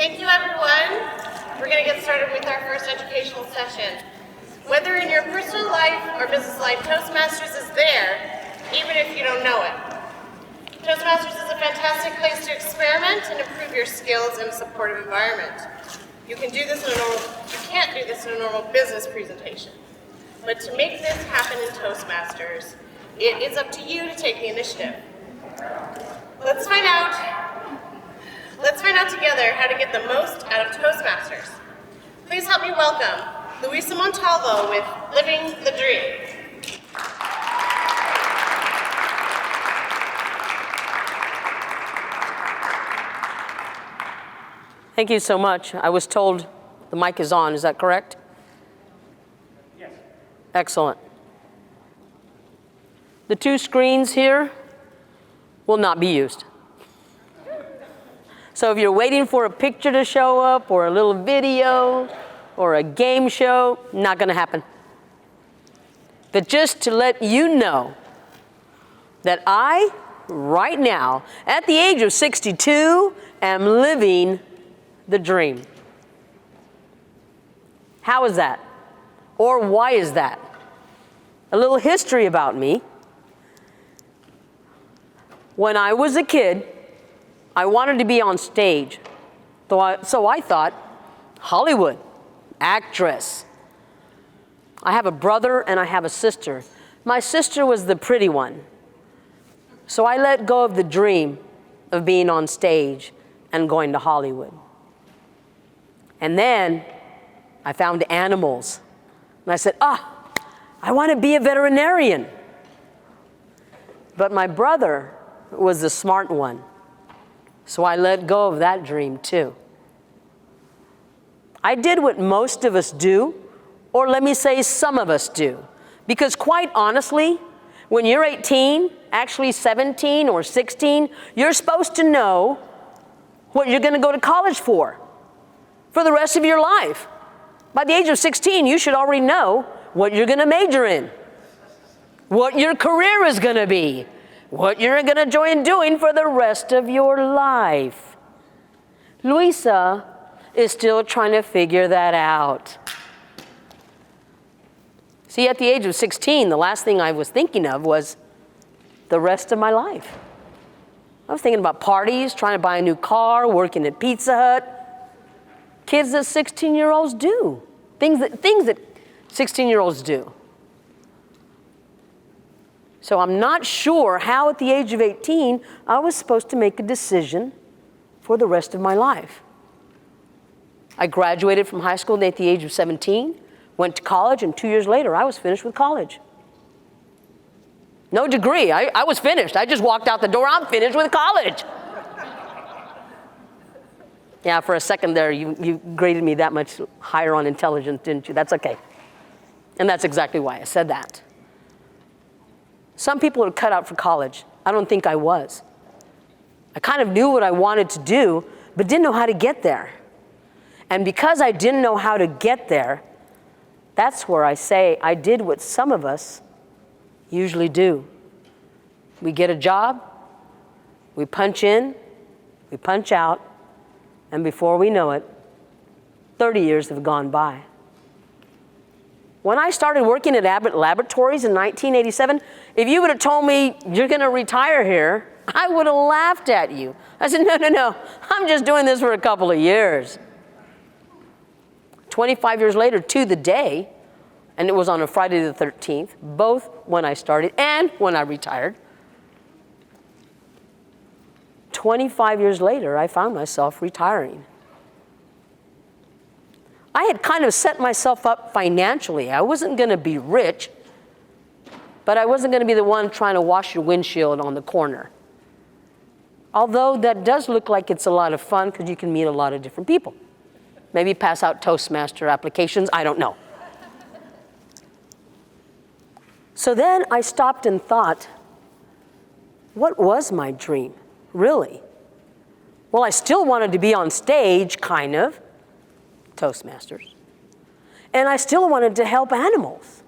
Thank you, everyone. We're going to get started with our first educational session. Whether in your personal life or business life, Toastmasters is there, even if you don't know it. Toastmasters is a fantastic place to experiment and improve your skills in a supportive environment. You can't do this in a normal business presentation. But to make this happen in Toastmasters, it is up to you to take the initiative. Let's find out together how to get the most out of Toastmasters. Please help me welcome Luisa Montalvo with Living the Dream. Thank you so much. I was told the mic is on. Is that correct? Yes. Excellent. The two screens here will not be used. So if you're waiting for a picture to show up or a little video or a game show, not going to happen. But just to let you know that I, right now, at the age of 62, am living the dream. How is that? Or why is that? A little history about me. When I was a kid, I wanted to be on stage. So I thought, Hollywood, actress. I have a brother and I have a sister. My sister was the pretty one. So I let go of the dream of being on stage and going to Hollywood. And then I found animals. And I said, I want to be a veterinarian. But my brother was the smart one. So I let go of that dream too. I did what most of us do, or let me say some of us do. Because quite honestly, when you're 18, actually 17 or 16, you're supposed to know what you're going to go to college for the rest of your life. By the age of 16, you should already know what you're going to major in, what your career is going to be, what you're going to enjoy doing for the rest of your life. Luisa is still trying to figure that out. See, at the age of 16, the last thing I was thinking of was the rest of my life. I was thinking about parties, trying to buy a new car, working at Pizza Hut. Kids that 16-year-olds do. Things that 16-year-olds do. So I'm not sure how at the age of 18 I was supposed to make a decision for the rest of my life. I graduated from high school at the age of 17, went to college, and 2 years later I was finished with college. No degree, I was finished. I just walked out the door, I'm finished with college. Yeah, for a second there, you graded me that much higher on intelligence, didn't you? That's okay. And that's exactly why I said that. Some people are cut out for college. I don't think I was. I kind of knew what I wanted to do, but didn't know how to get there. And because I didn't know how to get there, that's where I say I did what some of us usually do. We get a job, we punch in, we punch out, and before we know it, 30 years have gone by. When I started working at Abbott Laboratories in 1987, if you would have told me you're going to retire here, I would have laughed at you. I said, no, I'm just doing this for a couple of years. 25 years later to the day, and it was on a Friday the 13th, both when I started and when I retired. 25 years later, I found myself retiring. I had kind of set myself up financially. I wasn't going to be rich, but I wasn't going to be the one trying to wash your windshield on the corner. Although that does look like it's a lot of fun because you can meet a lot of different people. Maybe pass out Toastmaster applications, I don't know. So then I stopped and thought, what was my dream, really? Well, I still wanted to be on stage, kind of, Toastmasters. And I still wanted to help animals.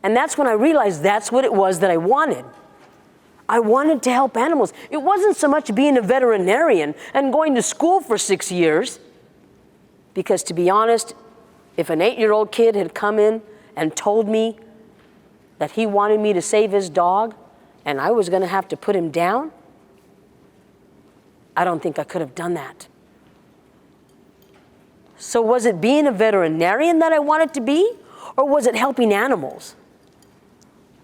And that's when I realized that's what it was that I wanted. I wanted to help animals. It wasn't so much being a veterinarian and going to school for 6 years, because to be honest, if an 8-year-old kid had come in and told me that he wanted me to save his dog and I was going to have to put him down, I don't think I could have done that. So was it being a veterinarian that I wanted to be, or was it helping animals?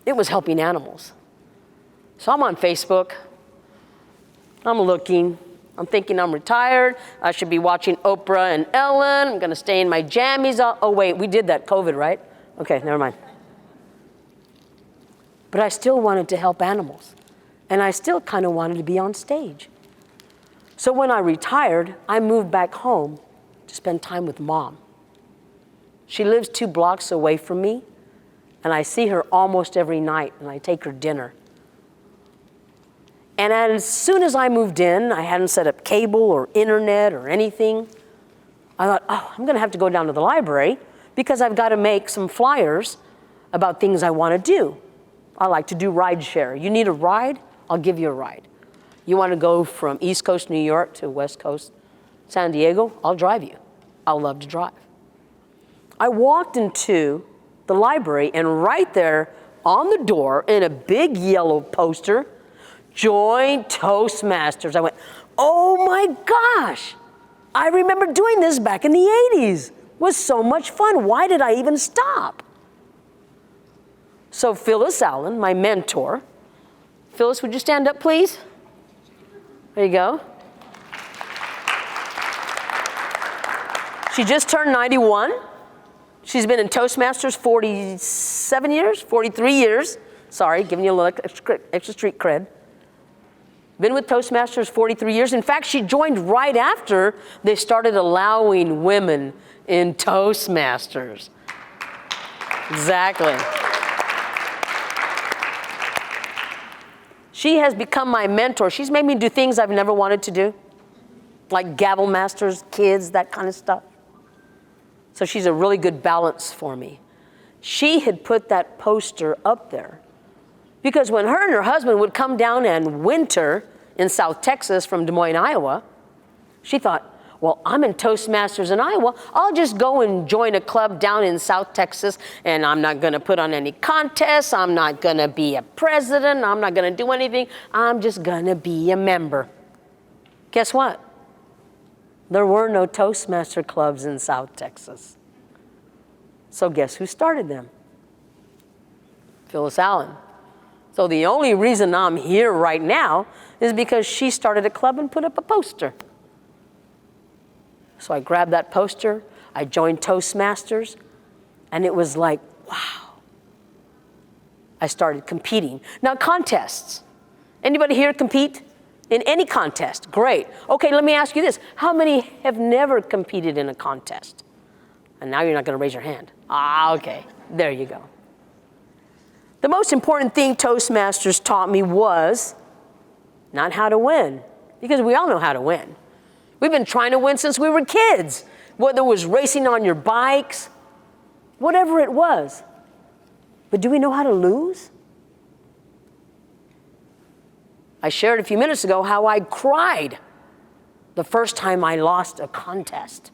It was helping animals. So I'm on Facebook. I'm looking. I'm thinking I'm retired. I should be watching Oprah and Ellen. I'm going to stay in my jammies. Oh, wait, we did that COVID, right? Okay, never mind. But I still wanted to help animals. And I still kind of wanted to be on stage. So when I retired, I moved back home to spend time with Mom. She lives 2 blocks away from me, and I see her almost every night, and I take her dinner. And as soon as I moved in, I hadn't set up cable or internet or anything. I thought, oh, I'm going to have to go down to the library because I've got to make some flyers about things I want to do. I like to do ride share. You need a ride? I'll give you a ride. You want to go from East Coast New York to West Coast San Diego? I'll drive you. I'll love to drive. I walked into the library, and right there on the door in a big yellow poster, join Toastmasters. I went, oh my gosh, I remember doing this back in the 80s. It was so much fun. Why did I even stop? So Phyllis Allen, my mentor. Phyllis, would you stand up, please? There you go. She just turned 91. She's been in Toastmasters 47 years, 43 years. Sorry, giving you a little extra street cred. Been with Toastmasters 43 years. In fact, she joined right after they started allowing women in Toastmasters. Exactly. She has become my mentor. She's made me do things I've never wanted to do, like gavel masters, kids, that kind of stuff. So she's a really good balance for me. She had put that poster up there because when her and her husband would come down and winter in South Texas from Des Moines, Iowa, she thought, well, I'm in Toastmasters in Iowa. I'll just go and join a club down in South Texas, and I'm not going to put on any contests. I'm not going to be a president. I'm not going to do anything. I'm just going to be a member. Guess what? There were no Toastmaster clubs in South Texas. So guess who started them? Phyllis Allen. So the only reason I'm here right now is because she started a club and put up a poster. So I grabbed that poster, I joined Toastmasters, and it was like, wow. I started competing. Now, contests. Anybody here compete in any contest? Great. Okay, let me ask you this. How many have never competed in a contest? And now you're not going to raise your hand. Okay. There you go. The most important thing Toastmasters taught me was not how to win, because we all know how to win. We've been trying to win since we were kids, whether it was racing on your bikes, whatever it was. But do we know how to lose? I shared a few minutes ago how I cried the first time I lost a contest.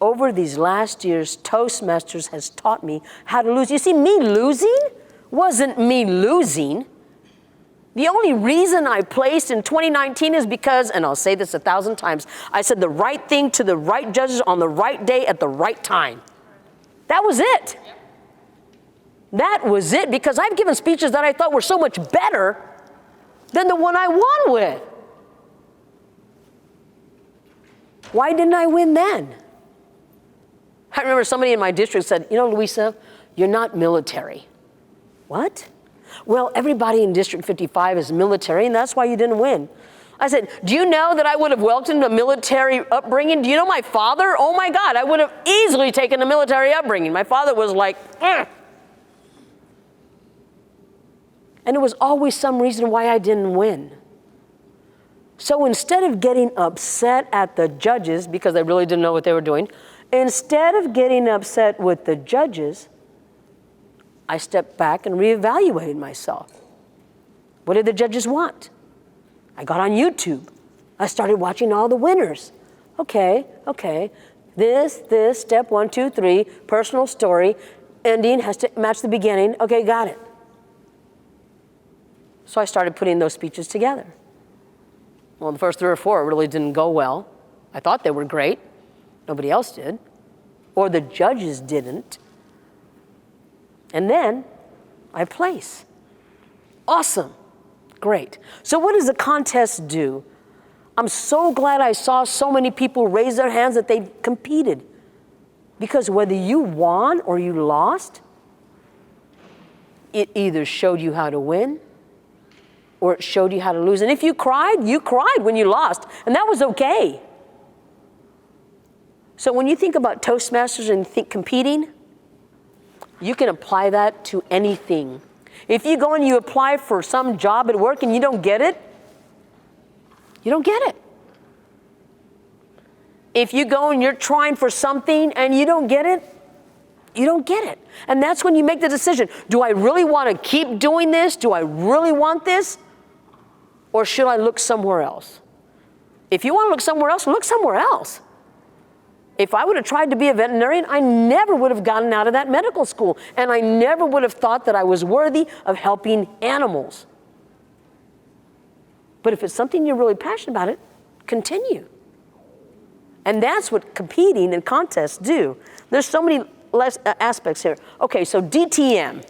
Over these last years, Toastmasters has taught me how to lose. You see, me losing wasn't me losing. The only reason I placed in 2019 is because, and I'll say this 1,000 times, I said the right thing to the right judges on the right day at the right time. That was it. That was it, because I've given speeches that I thought were so much better than the one I won with. Why didn't I win then? I remember somebody in my district said, you know, Luisa, you're not military. What? Well, everybody in District 55 is military, and that's why you didn't win. I said, do you know that I would have welcomed a military upbringing? Do you know my father? Oh my God, I would have easily taken a military upbringing. My father was like, And it was always some reason why I didn't win. So instead of getting upset at the judges, because they really didn't know what they were doing, instead of getting upset with the judges, I stepped back and reevaluated myself. What did the judges want? I got on YouTube. I started watching all the winners. Okay. This, step 1, 2, 3, personal story, ending has to match the beginning. Okay, got it. So I started putting those speeches together. Well, the first 3 or 4 really didn't go well. I thought they were great. Nobody else did. Or the judges didn't. And then I place. Awesome. Great. So what does the contest do? I'm so glad I saw so many people raise their hands that they competed. Because whether you won or you lost, it either showed you how to win or it showed you how to lose. And if you cried when you lost, and that was okay. So when you think about Toastmasters and think competing, you can apply that to anything. If you go and you apply for some job at work and you don't get it, you don't get it. If you go and you're trying for something and you don't get it, you don't get it. And that's when you make the decision. Do I really want to keep doing this? Do I really want this? Or should I look somewhere else? If you want to look somewhere else, look somewhere else. If I would have tried to be a veterinarian, I never would have gotten out of that medical school. And I never would have thought that I was worthy of helping animals. But if it's something you're really passionate about, continue. And that's what competing and contests do. There's so many aspects here. Okay, so DTM.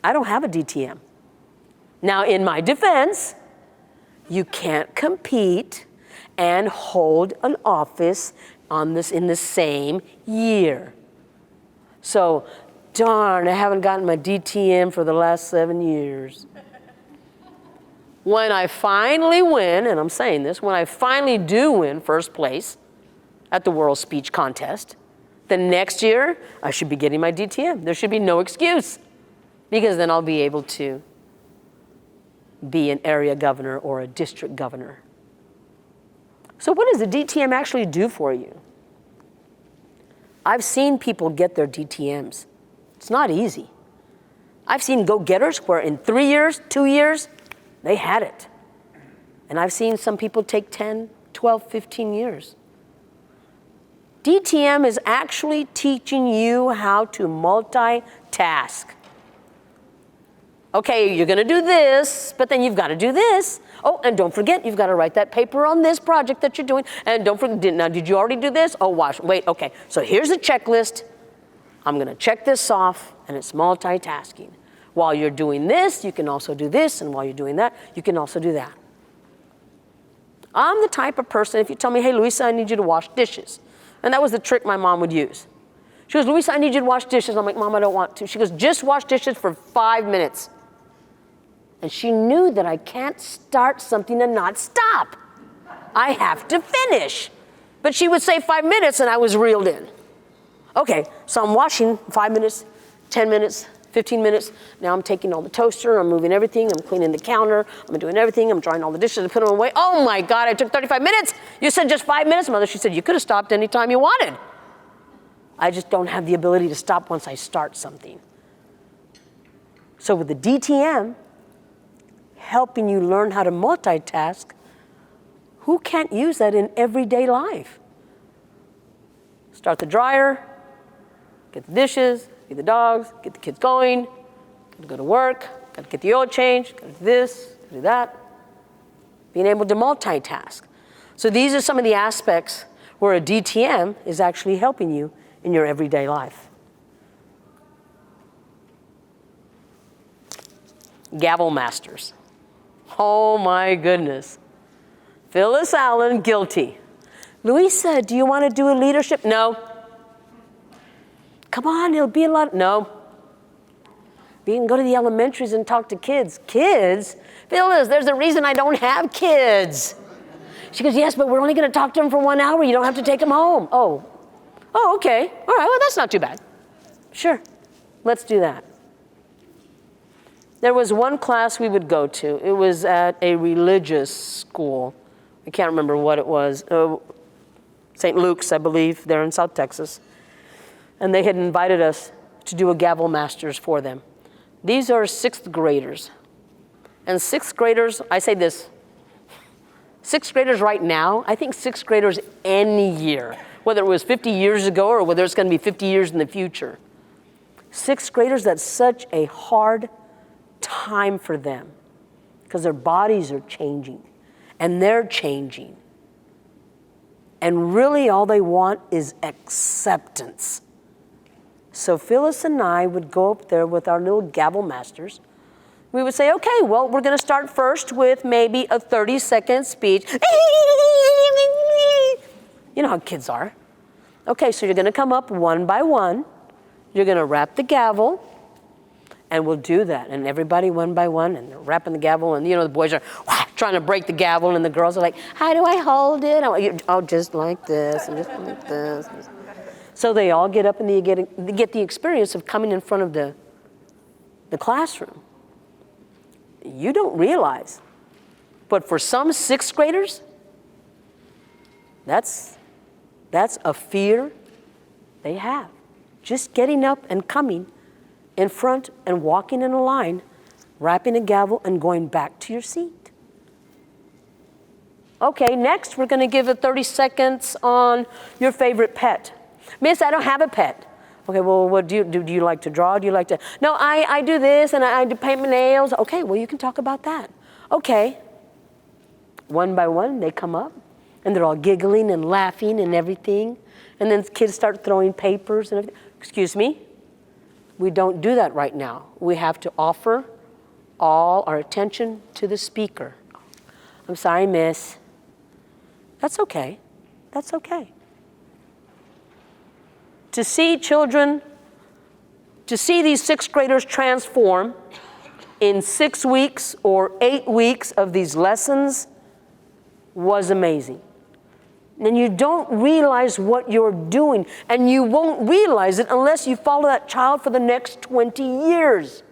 I don't have a DTM. Now, in my defense, you can't compete and hold an office in the same year. So, darn, I haven't gotten my DTM for the last 7 years. When I finally win, and I'm saying this, when I finally do win first place at the World Speech Contest, the next year I should be getting my DTM. There should be no excuse, because then I'll be able to be an area governor or a district governor. So what does the DTM actually do for you? I've seen people get their DTMs. It's not easy. I've seen go-getters where in 3 years, 2 years, they had it. And I've seen some people take 10, 12, 15 years. DTM is actually teaching you how to multitask. Okay, you're gonna do this, but then you've gotta do this. Oh, and don't forget, you've gotta write that paper on this project that you're doing. And don't forget, now did you already do this? Oh, wait, okay. So here's a checklist. I'm gonna check this off, and it's multitasking. While you're doing this, you can also do this, and while you're doing that, you can also do that. I'm the type of person, if you tell me, hey, Luisa, I need you to wash dishes. And that was the trick my mom would use. She goes, Luisa, I need you to wash dishes. I'm like, Mom, I don't want to. She goes, just wash dishes for 5 minutes. And she knew that I can't start something and not stop. I have to finish. But she would say 5 minutes, and I was reeled in. Okay, so I'm washing 5 minutes, 10 minutes, 15 minutes. Now I'm taking all the toaster, I'm moving everything, I'm cleaning the counter, I'm doing everything, I'm drying all the dishes and putting them away. Oh my God, I took 35 minutes. You said just 5 minutes, Mother. She said, you could have stopped anytime you wanted. I just don't have the ability to stop once I start something. So with the DTM, helping you learn how to multitask, who can't use that in everyday life? Start the dryer, get the dishes, feed the dogs, get the kids going, gotta go to work, gotta get the oil changed, gotta do this, gotta do that. Being able to multitask. So these are some of the aspects where a DTM is actually helping you in your everyday life. Gavel masters. Oh my goodness. Phyllis Allen, guilty. Luisa, do you want to do a leadership? No. Come on, it'll be a lot. No. We can go to the elementaries and talk to kids. Kids? Phyllis, there's a reason I don't have kids. She goes, yes, but we're only going to talk to them for 1 hour. You don't have to take them home. Oh, okay. All right, well, that's not too bad. Sure, let's do that. There was one class we would go to. It was at a religious school. I can't remember what it was. St. Luke's, I believe, there in South Texas. And they had invited us to do a gavel masters for them. These are 6th graders. And sixth graders, I say this, sixth graders right now, I think sixth graders any year, whether it was 50 years ago or whether it's going to be 50 years in the future. Sixth graders, that's such a hard time for them because their bodies are changing and they're changing. And really all they want is acceptance. So Phyllis and I would go up there with our little gavel masters. We would say, okay, well, we're going to start first with maybe a 30-second speech. You know how kids are. Okay, so you're going to come up one by one. You're going to rap the gavel, and we'll do that. And everybody one by one, and they're rapping the gavel, and you know the boys are trying to break the gavel, and the girls are like, how do I hold it? Oh, just like this, and just like this. So they all get up and they get the experience of coming in front of the classroom. You don't realize, but for some sixth graders, that's a fear they have. Just getting up and coming in front and walking in a line, rapping a gavel and going back to your seat. Okay, next we're going to give it 30 seconds on your favorite pet. Miss, I don't have a pet. Okay, well, what do you like to draw? Do you like to? No, I do this and I do paint my nails. Okay, well, you can talk about that. Okay. One by one, they come up and they're all giggling and laughing and everything. And then kids start throwing papers and everything. Excuse me? We don't do that right now. We have to offer all our attention to the speaker. I'm sorry, miss. That's okay. That's okay. To see children, to see these sixth graders transform in 6 weeks or 8 weeks of these lessons was amazing. And you don't realize what you're doing, and you won't realize it unless you follow that child for the next 20 years.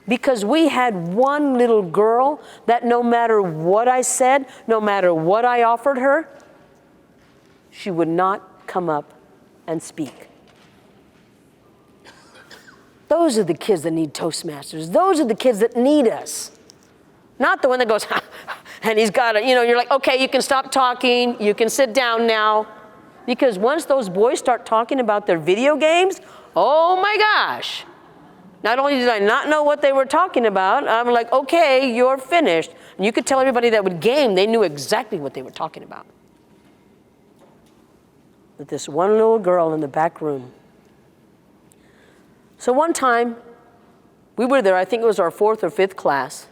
Because we had one little girl that no matter what I said, no matter what I offered her, she would not come up and speak. Those are the kids that need Toastmasters. Those are the kids that need us. Not the one that goes, and he's got it, you know, you're like, okay, you can stop talking, you can sit down now. Because once those boys start talking about their video games, oh my gosh. Not only did I not know what they were talking about, I'm like, okay, you're finished. And you could tell everybody that would game, they knew exactly what they were talking about. With this one little girl in the back room. So one time, we were there, I think it was our 4th or 5th class.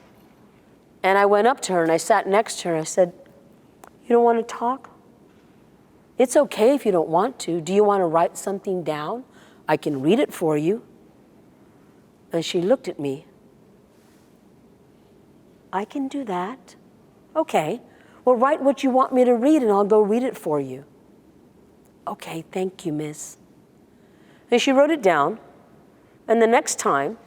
And I went up to her and I sat next to her. I said, you don't want to talk? It's okay if you don't want to. Do you want to write something down? I can read it for you. And she looked at me. I can do that. Okay. Well, write what you want me to read and I'll go read it for you. Okay, thank you, miss. And she wrote it down. And the next time,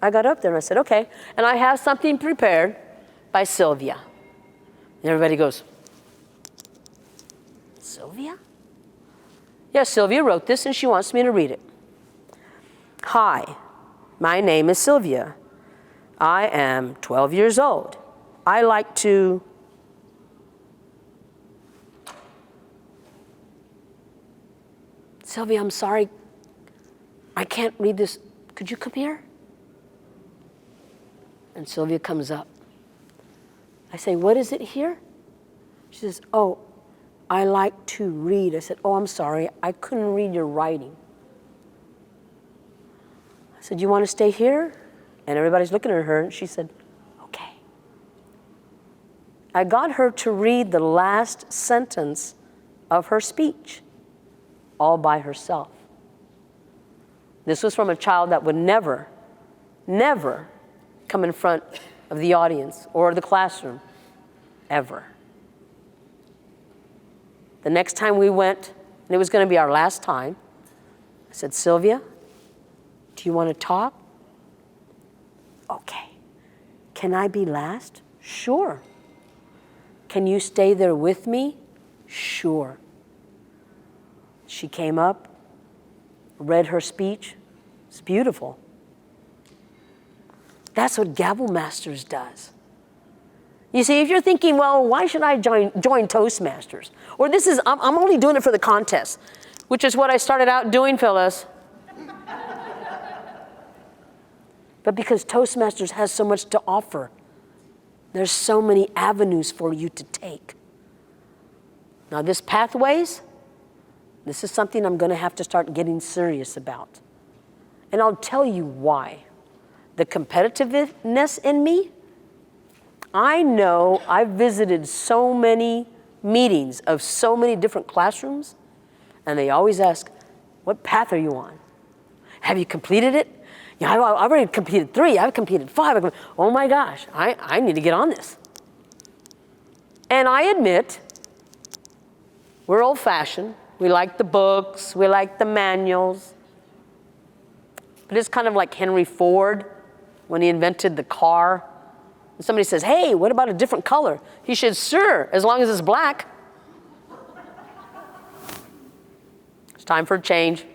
I got up there and I said, okay, and I have something prepared by Sylvia. And everybody goes, Sylvia? Yes, Sylvia wrote this and she wants me to read it. Hi, my name is Sylvia. I am 12 years old. I like to... Sylvia, I'm sorry. I can't read this. Could you come here? And Sylvia comes up. I say, what is it here? She says, oh, I like to read. I said, oh, I'm sorry. I couldn't read your writing. I said, you want to stay here? And everybody's looking at her, and she said, okay. I got her to read the last sentence of her speech, all by herself. This was from a child that would never, never come in front of the audience or the classroom, ever. The next time we went, and it was going to be our last time, I said, Sylvia, do you want to talk? Okay. Can I be last? Sure. Can you stay there with me? Sure. She came up, read her speech. It's beautiful. That's what Gavel Masters does. You see, if you're thinking, well, why should I join Toastmasters? Or I'm only doing it for the contest, which is what I started out doing, Phyllis. But because Toastmasters has so much to offer, there's so many avenues for you to take. Now this Pathways, this is something I'm going to have to start getting serious about. And I'll tell you why. The competitiveness in me, I know I've visited so many meetings of so many different classrooms, and they always ask, what path are you on? Have you completed it? Yeah, I've already completed 3, I've completed 5. Oh my gosh, I need to get on this. And I admit, we're old-fashioned. We like the books, we like the manuals. But it's kind of like Henry Ford when he invented the car. And somebody says, hey, what about a different color? He said, sure, as long as it's black. It's time for a change.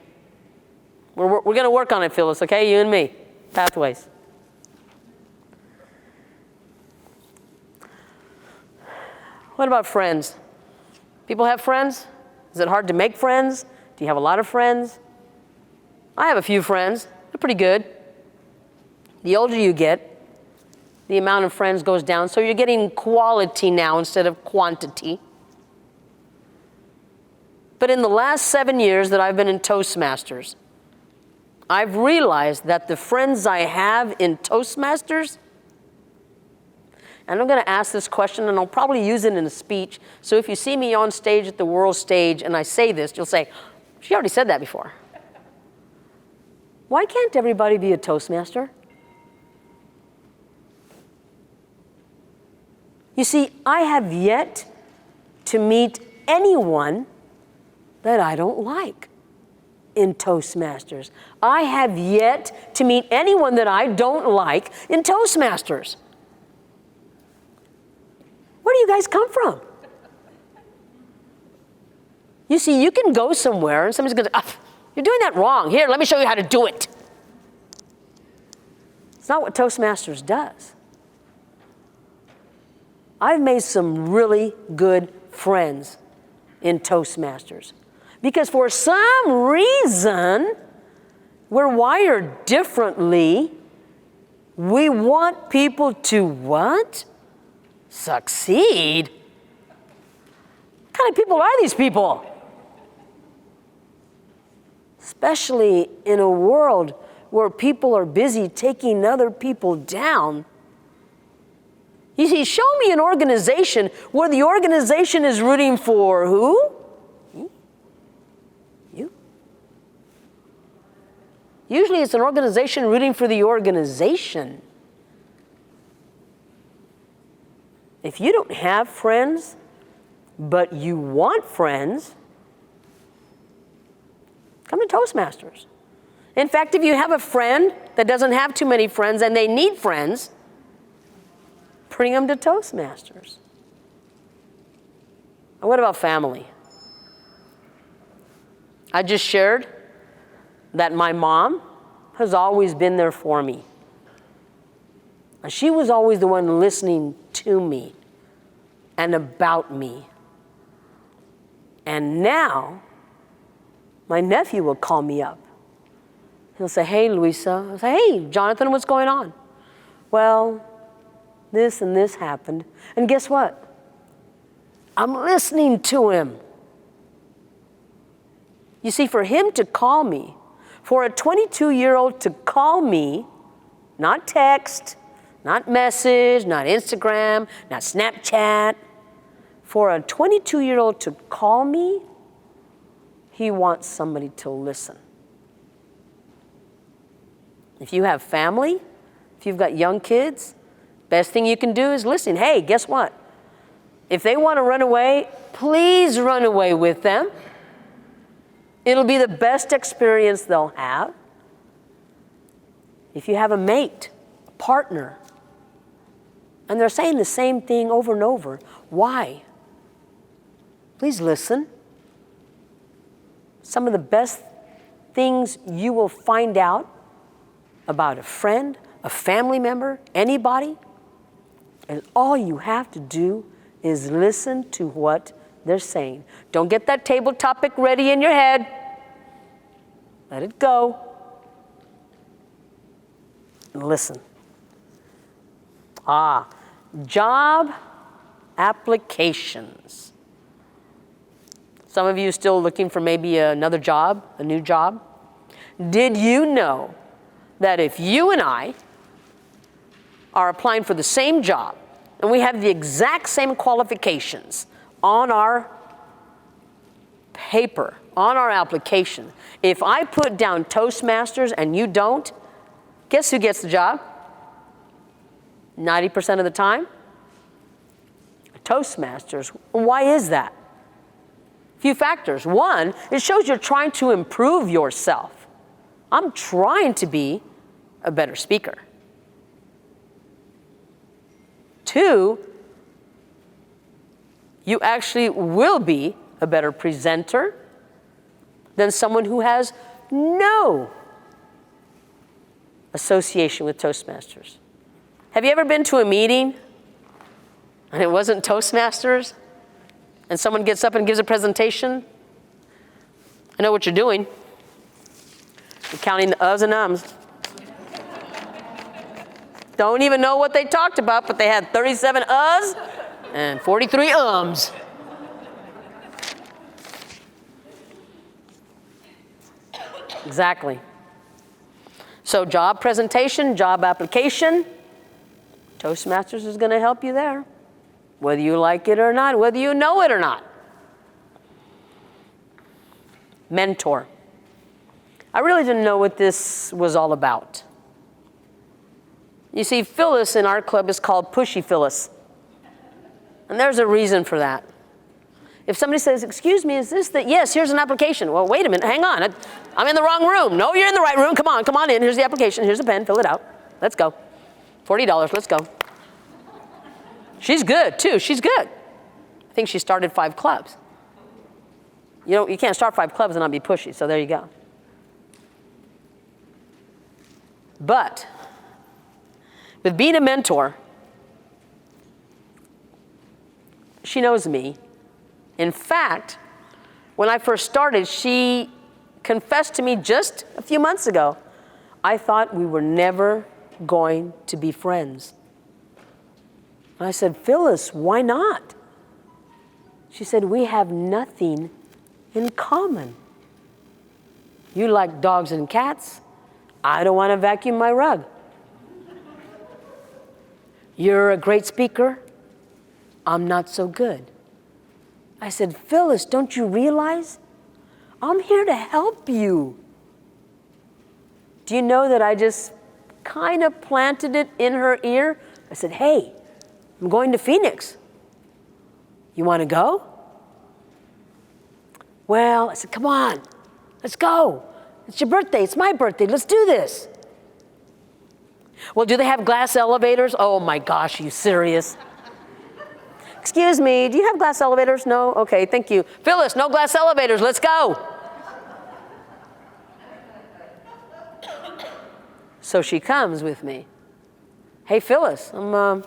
We're going to work on it, Phyllis, okay? You and me. Pathways. What about friends? People have friends? Is it hard to make friends? Do you have a lot of friends? I have a few friends. They're pretty good. The older you get, the amount of friends goes down, so you're getting quality now instead of quantity. But in the last 7 years that I've been in Toastmasters, I've realized that the friends I have in Toastmasters, and I'm going to ask this question, and I'll probably use it in a speech, so if you see me on stage at the world stage and I say this, you'll say, she already said that before. Why can't everybody be a Toastmaster? You see, I have yet to meet anyone that I don't like in Toastmasters. I have yet to meet anyone that I don't like in Toastmasters. Where do you guys come from? You see, you can go somewhere and somebody's going to say, you're doing that wrong. Here, let me show you how to do it. It's not what Toastmasters does. I've made some really good friends in Toastmasters because for some reason, we're wired differently. We want people to what? Succeed? What kind of people are these people? Especially in a world where people are busy taking other people down. You see, show me an organization where the organization is rooting for who? You. Usually it's an organization rooting for the organization. If you don't have friends, but you want friends, come to Toastmasters. In fact, if you have a friend that doesn't have too many friends and they need friends, bring them to Toastmasters. And what about family? I just shared that my mom has always been there for me. And she was always the one listening to me and about me. And now, my nephew will call me up. He'll say, hey, Luisa. I'll say, hey, Jonathan, what's going on? Well, this and this happened. And guess what? I'm listening to him. You see, for him to call me, for a 22-year-old to call me, not text, not message, not Instagram, not Snapchat, for a 22-year-old to call me, he wants somebody to listen. If you have family, if you've got young kids, best thing you can do is listen. Hey, guess what? If they want to run away, please run away with them. It'll be the best experience they'll have. If you have a mate, a partner, and they're saying the same thing over and over, why? Please listen. Some of the best things you will find out about a friend, a family member, anybody, and all you have to do is listen to what they're saying. Don't get that table topic ready in your head. Let it go. And listen. Job applications. Some of you still looking for maybe another job, a new job. Did you know that if you and I are applying for the same job and we have the exact same qualifications on our paper, on our application, if I put down Toastmasters and you don't, guess who gets the job? 90% of the time? Toastmasters. Why is that? Few factors. One, it shows you're trying to improve yourself. I'm trying to be a better speaker. Two, you actually will be a better presenter than someone who has no association with Toastmasters. Have you ever been to a meeting and it wasn't Toastmasters and someone gets up and gives a presentation? I know what you're doing. You're counting the uhs and ums. Don't even know what they talked about, but they had 37 uhs and 43 ums. Exactly. So job presentation, job application, Toastmasters is going to help you there, whether you like it or not, whether you know it or not. Mentor. I really didn't know what this was all about. You see, Phyllis in our club is called Pushy Phyllis. And there's a reason for that. If somebody says, excuse me, is this the, yes, here's an application. Well, wait a minute, hang on. I'm in the wrong room. No, you're in the right room. Come on in. Here's the application. Here's the pen. Fill it out. Let's go. $40, let's go. She's good, too. She's good. I think she started 5 clubs. You can't start 5 clubs and not be pushy, so there you go. But with being a mentor, she knows me. In fact, when I first started, she confessed to me just a few months ago, I thought we were never going to be friends. And I said, Phyllis, why not? She said, we have nothing in common. You like dogs and cats. I don't want to vacuum my rug. You're a great speaker. I'm not so good. I said, Phyllis, don't you realize? I'm here to help you. Do you know that I just kind of planted it in her ear? I said, hey, I'm going to Phoenix. You want to go? Well, I said, come on, let's go. It's your birthday, it's my birthday, let's do this. Well, do they have glass elevators? Oh my gosh, are you serious? Excuse me, do you have glass elevators? No? Okay, thank you. Phyllis, no glass elevators, let's go. So she comes with me. Hey, Phyllis, I'm going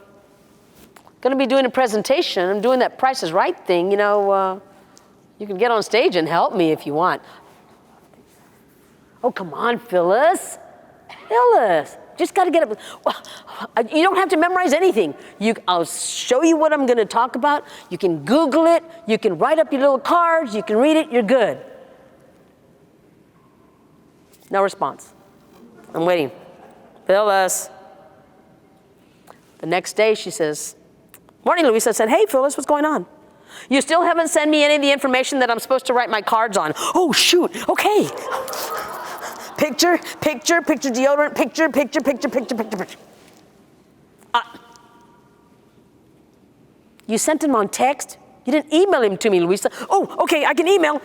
to be doing a presentation. I'm doing that Price is Right thing. You can get on stage and help me if you want. Oh, come on, Phyllis. Phyllis, just got to get up. Well, you don't have to memorize anything. I'll show you what I'm going to talk about. You can Google it. You can write up your little cards. You can read it. You're good. No response. I'm waiting. Phyllis. The next day she says, morning, Luisa. I said, hey, Phyllis, what's going on? You still haven't sent me any of the information that I'm supposed to write my cards on. Oh, shoot. Okay. Picture, deodorant, picture. You sent him on text? You didn't email him to me, Luisa. Oh, okay, I can email.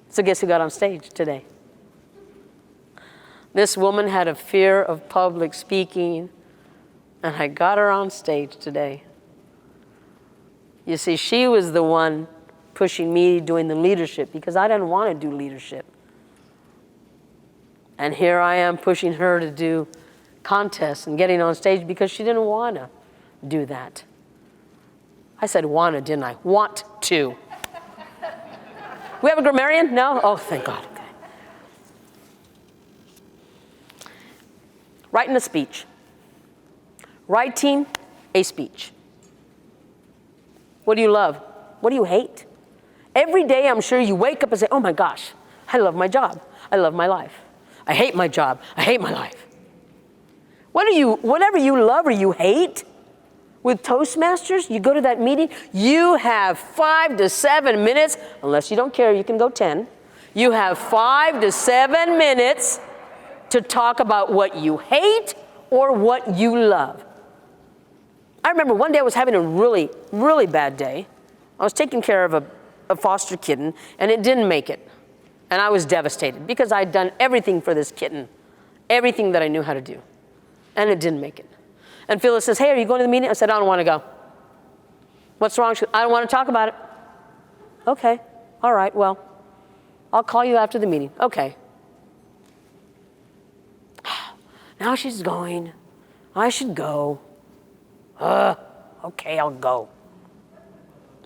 So guess who got on stage today? This woman had a fear of public speaking, and I got her on stage today. You see, she was the one pushing me doing the leadership because I didn't want to do leadership. And here I am pushing her to do contests and getting on stage because she didn't want to do that. I said wanna, didn't I? Want to. We have a grammarian? No? Oh, thank God. Okay. Writing a speech. Writing a speech. What do you love? What do you hate? Every day I'm sure you wake up and say, oh my gosh, I love my job. I love my life. I hate my job. I hate my life. Whatever you love or you hate, with Toastmasters, you go to that meeting, you have 5 to 7 minutes, unless you don't care, you can go 10. You have 5 to 7 minutes to talk about what you hate or what you love. I remember one day I was having a really, really bad day. I was taking care of a foster kitten, and it didn't make it. And I was devastated because I'd done everything for this kitten, everything that I knew how to do, and it didn't make it. And Phyllis says, hey, are you going to the meeting? I said, I don't want to go. What's wrong? She goes, I don't want to talk about it. Okay, all right, well, I'll call you after the meeting. Okay. Now she's going. I should go. Okay, I'll go.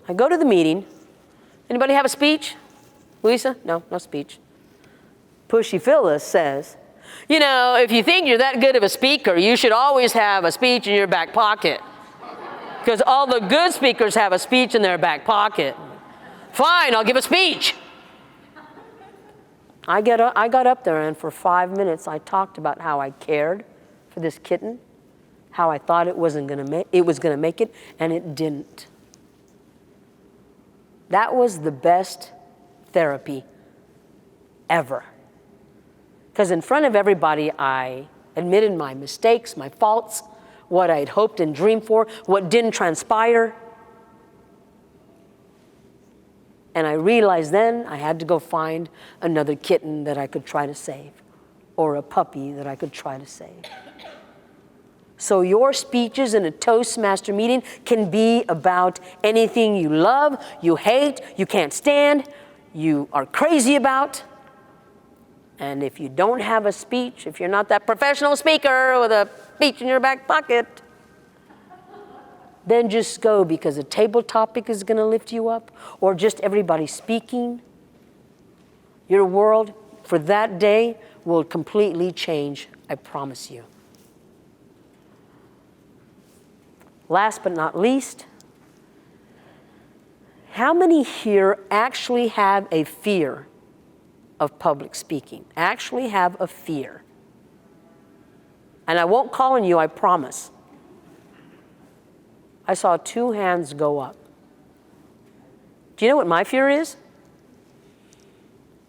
I go to the meeting. Anybody have a speech? Luisa? No, no speech. Pushy Phyllis says, you know, if you think you're that good of a speaker, you should always have a speech in your back pocket. Because all the good speakers have a speech in their back pocket. Fine, I'll give a speech. I got up there, and for 5 minutes I talked about how I cared for this kitten, how I thought it was going to make it, and it didn't. That was the best therapy ever. Because in front of everybody, I admitted my mistakes, my faults, what I'd hoped and dreamed for, what didn't transpire. And I realized then I had to go find another kitten that I could try to save, or a puppy that I could try to save. So your speeches in a Toastmaster meeting can be about anything you love, you hate, you can't stand, you are crazy about. And if you don't have a speech, if you're not that professional speaker with a speech in your back pocket, then just go, because a table topic is going to lift you up, or just everybody speaking. Your world for that day will completely change, I promise you. Last but not least, how many here actually have a fear of public speaking? Actually have a fear? And I won't call on you, I promise. I saw 2 hands go up. Do you know what my fear is?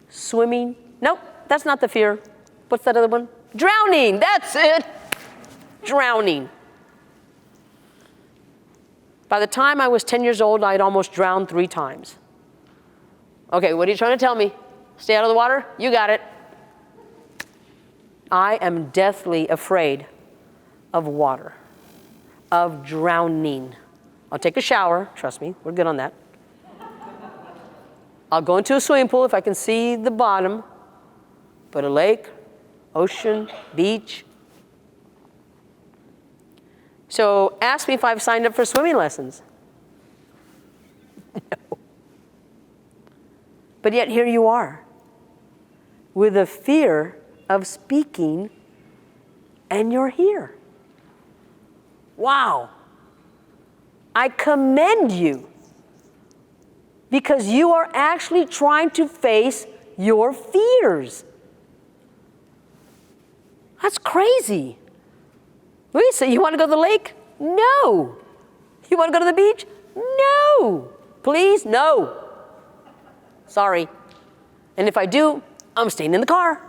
Swimming. Nope, that's not the fear. What's that other one? Drowning, that's it. Drowning. By the time I was 10 years old, I'd almost drowned 3 times. Okay, what are you trying to tell me? Stay out of the water? You got it. I am deathly afraid of water, of drowning. I'll take a shower, trust me, we're good on that. I'll go into a swimming pool if I can see the bottom, but a lake, ocean, beach. So ask me if I've signed up for swimming lessons. No. But yet here you are, with a fear of speaking, and you're here. Wow. I commend you, because you are actually trying to face your fears. That's crazy. Luisa, you want to go to the lake? No. You want to go to the beach? No. Please? No. Sorry. And if I do, I'm staying in the car.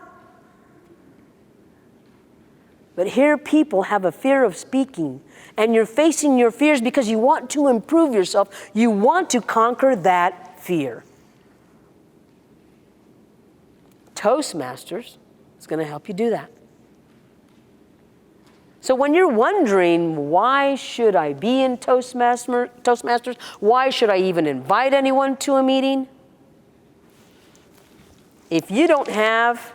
But here people have a fear of speaking, and you're facing your fears because you want to improve yourself. You want to conquer that fear. Toastmasters is going to help you do that. So when you're wondering, why should I be in Toastmasters? Why should I even invite anyone to a meeting? If you don't have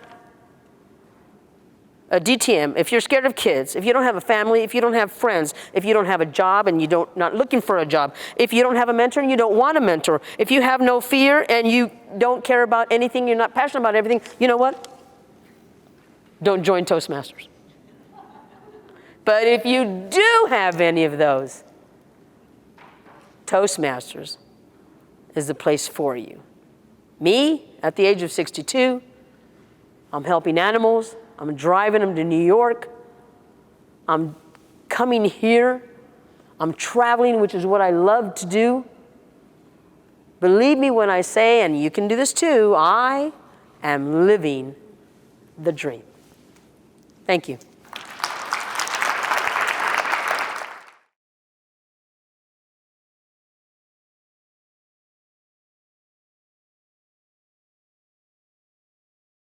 a DTM, if you're scared of kids, if you don't have a family, if you don't have friends, if you don't have a job and not looking for a job, if you don't have a mentor and you don't want a mentor, if you have no fear and you don't care about anything, you're not passionate about everything, you know what? Don't join Toastmasters. But if you do have any of those, Toastmasters is the place for you. Me, at the age of 62, I'm helping animals. I'm driving them to New York. I'm coming here. I'm traveling, which is what I love to do. Believe me when I say, and you can do this too, I am living the dream. Thank you.